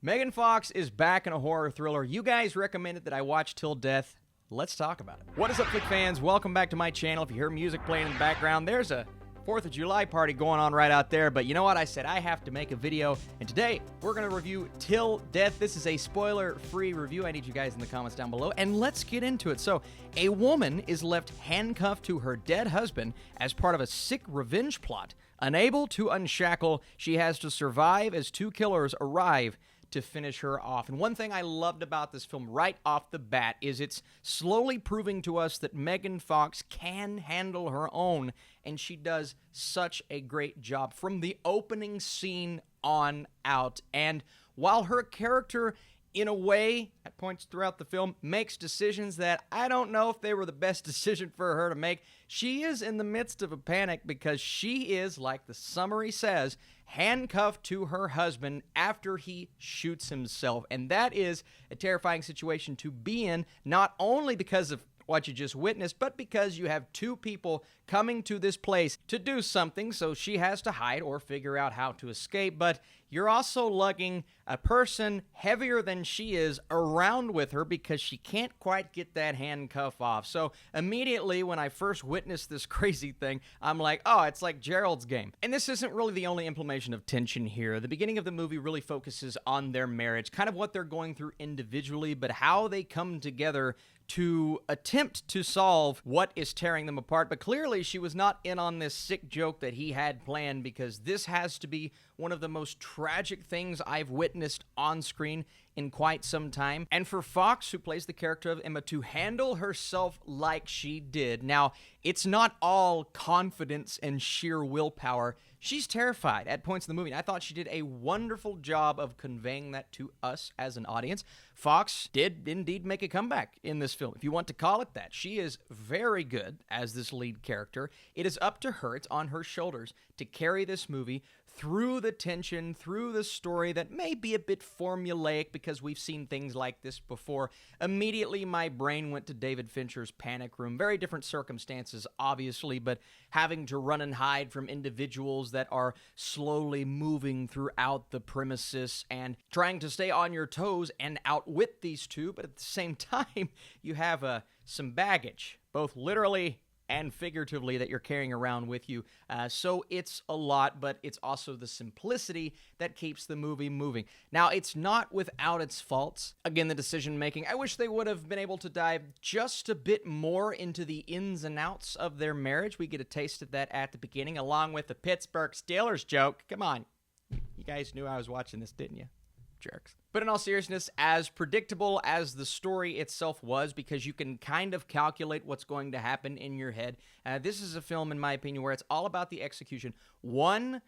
Megan Fox is back in a horror thriller. You guys recommended that I watch Till Death. Let's talk about it. What is up, Flick fans? Welcome back to my channel. If you hear music playing in the background, there's a 4th of July party going on right out there. But you know what? I said I have to make a video. And today, we're going to review Till Death. This is a spoiler-free review. I need you guys in the comments down below. And let's get into it. So, a woman is left handcuffed to her dead husband as part of a sick revenge plot. Unable to unshackle, she has to survive as two killers arrive to finish her off. And one thing I loved about this film right off the bat is it's slowly proving to us that Megan Fox can handle her own, and she does such a great job from the opening scene on out. And while her character, in a way, at points throughout the film, makes decisions that I don't know if they were the best decision for her to make, she is in the midst of a panic because she is, like the summary says, handcuffed to her husband after he shoots himself. And that is a terrifying situation to be in, not only because of what you just witnessed, but because you have two people coming to this place to do something, so she has to hide or figure out how to escape. But you're also lugging a person heavier than she is around with her because she can't quite get that handcuff off. So immediately when I first witnessed this crazy thing, I'm like, oh, it's like Gerald's game. And this isn't really the only implementation of tension here. The beginning of the movie really focuses on their marriage, kind of what they're going through individually, but how they come together to attempt to solve what is tearing them apart. But clearly she was not in on this sick joke that he had planned, because this has to be one of the most tragic things I've witnessed on screen in quite some time. And for Fox, who plays the character of Emma, to handle herself like she did. Now, it's not all confidence and sheer willpower. She's terrified at points in the movie. And I thought she did a wonderful job of conveying that to us as an audience. Fox did indeed make a comeback in this film, if you want to call it that. She is very good as this lead character. It is up to her, it's on her shoulders, to carry this movie through the tension, through the story that may be a bit formulaic because we've seen things like this before. Immediately, my brain went to David Fincher's Panic Room. Very different circumstances, obviously, but having to run and hide from individuals that are slowly moving throughout the premises and trying to stay on your toes and outwit these two, but at the same time, you have some baggage, both literally and figuratively, that you're carrying around with you. So it's a lot, but it's also the simplicity that keeps the movie moving. Now, it's not without its faults. Again, the decision-making. I wish they would have been able to dive just a bit more into the ins and outs of their marriage. We get a taste of that at the beginning, along with the Pittsburgh Steelers joke. Come on. You guys knew I was watching this, didn't you? Jerks. But in all seriousness, as predictable as the story itself was, because you can kind of calculate what's going to happen in your head, this is a film, in my opinion, where it's all about the execution. One,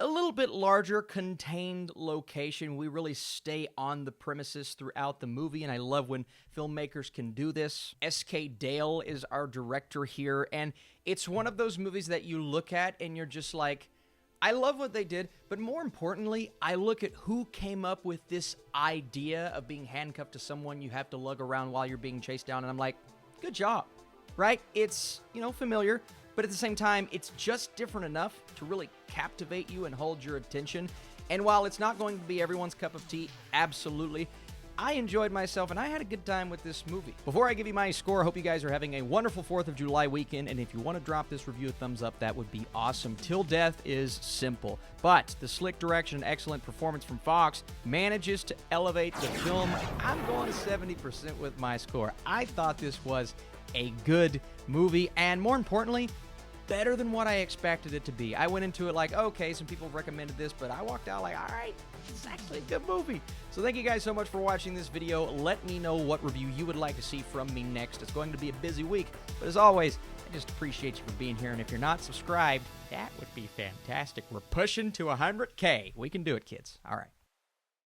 a little bit larger, contained location. We really stay on the premises throughout the movie, and I love when filmmakers can do this. S.K. Dale is our director here, and it's one of those movies that you look at and you're just like, I love what they did, but more importantly, I look at who came up with this idea of being handcuffed to someone you have to lug around while you're being chased down, and I'm like, good job, right? It's, familiar, but at the same time, it's just different enough to really captivate you and hold your attention. And while it's not going to be everyone's cup of tea, absolutely, I enjoyed myself, and I had a good time with this movie. Before I give you my score, I hope you guys are having a wonderful 4th of July weekend, and if you want to drop this review a thumbs up, that would be awesome. Till Death is simple, but the slick direction and excellent performance from Fox manages to elevate the film. I'm going 70% with my score. I thought this was a good movie, and more importantly, better than what I expected it to be. I went into it like, okay, some people recommended this, but I walked out like, all right, it's actually a good movie. So thank you guys so much for watching this video. Let me know what review you would like to see from me next. It's going to be a busy week, but as always, I just appreciate you for being here, and if you're not subscribed, that would be fantastic. We're pushing to 100K. We can do it, kids. All right.